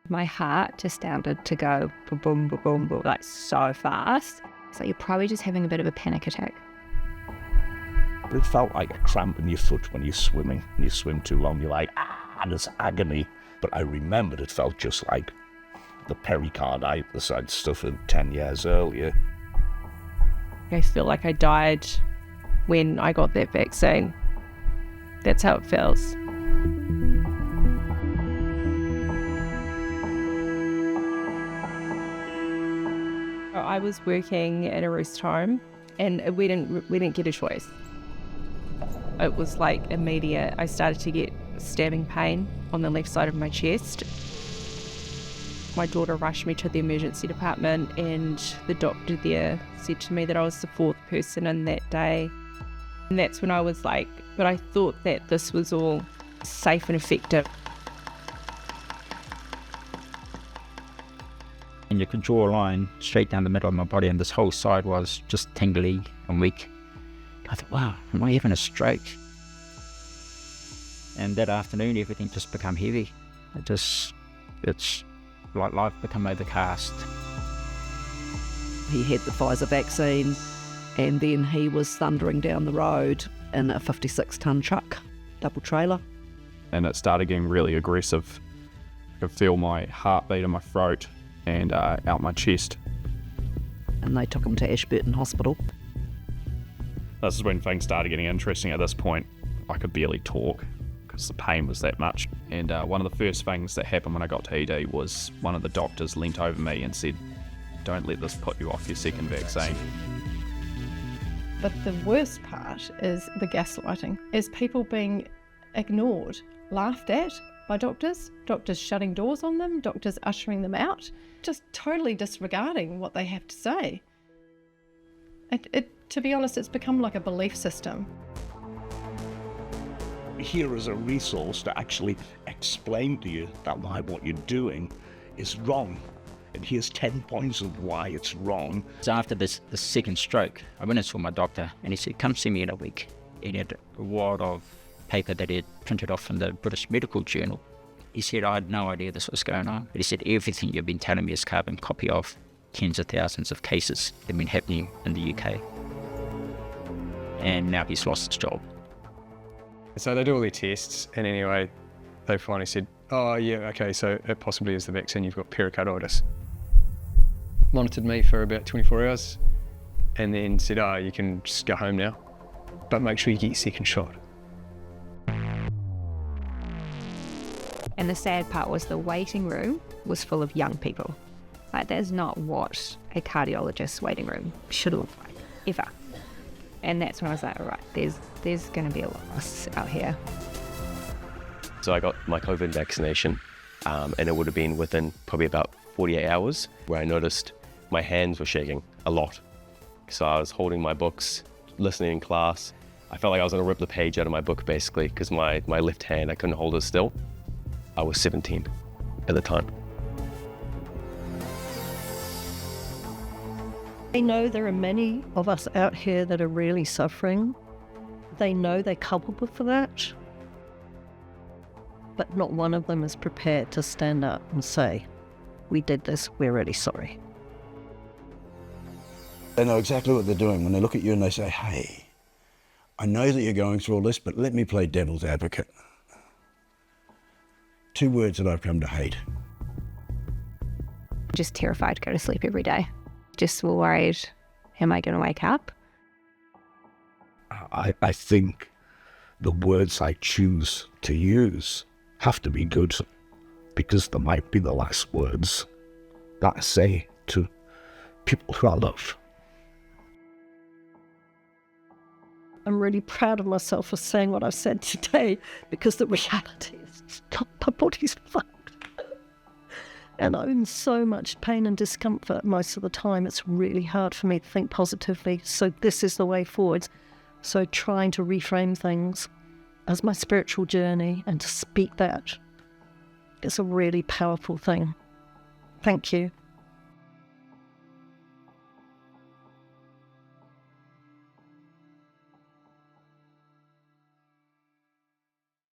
My heart just started to go boom, boom, boom, boom, like so fast. So you're probably just having a bit of a panic attack. It felt like a cramp in your foot when you're swimming. When you swim too long, you're like, there's agony. But I remembered it felt just like the pericarditis I'd suffered 10 years earlier. I feel like I died when I got that vaccine. That's how it feels. I was working at a rest home and we didn't get a choice. It was like immediate. I started to get stabbing pain on the left side of my chest. My daughter rushed me to the emergency department and the doctor there said to me that I was the fourth person in that day. And that's when I was like, but I thought that this was all safe and effective. And you could draw a line straight down the middle of my body and this whole side was just tingly and weak. I thought, wow, am I having a stroke? And that afternoon, everything just became heavy. It's like life become overcast. He had the Pfizer vaccine and then he was thundering down the road in a 56-tonne truck, double trailer. And it started getting really aggressive. I could feel my heartbeat in my throat and out my chest. And they took him to Ashburton Hospital. This is when things started getting interesting. At this point, I could barely talk because the pain was that much. And one of the first things that happened when I got to ED was one of the doctors leant over me and said, "Don't let this put you off your second vaccine." But the worst part is the gaslighting, is people being ignored, laughed at by doctors shutting doors on them, doctors ushering them out, just totally disregarding what they have to say. To be honest, it's become like a belief system. Here is a resource to actually explain to you that what you're doing is wrong. And here's 10 points of why it's wrong. So after the second stroke, I went and saw my doctor and he said, come see me in a week. He had a wad of paper that he had printed off from the British Medical Journal. He said, I had no idea this was going on. But he said, everything you've been telling me is carbon copy of tens of thousands of cases that have been happening in the UK. And now he's lost his job. So they do all their tests, and anyway, they finally said, oh yeah, okay, so it possibly is the vaccine, you've got pericarditis. Monitored me for about 24 hours, and then said, oh, you can just go home now, but make sure you get your second shot. And the sad part was the waiting room was full of young people. Like, that's not what a cardiologist's waiting room should look like, ever. And that's when I was like, all right, there's going to be a loss out here. So I got my COVID vaccination, and it would have been within probably about 48 hours where I noticed my hands were shaking a lot. So I was holding my books, listening in class. I felt like I was going to rip the page out of my book basically because my left hand, I couldn't hold it still. I was 17 at the time. They know there are many of us out here that are really suffering. They know they're culpable for that. But not one of them is prepared to stand up and say, we did this, we're really sorry. They know exactly what they're doing when they look at you and they say, hey, I know that you're going through all this, but let me play devil's advocate. 2 words that I've come to hate. Just terrified to go to sleep every day. Just worried, am I going to wake up? I think the words I choose to use have to be good because they might be the last words that I say to people who I love. I'm really proud of myself for saying what I've said today because the reality is my body's fucked. And I'm in so much pain and discomfort most of the time. It's really hard for me to think positively. So this is the way forward. So trying to reframe things as my spiritual journey and to speak that is a really powerful thing. Thank you.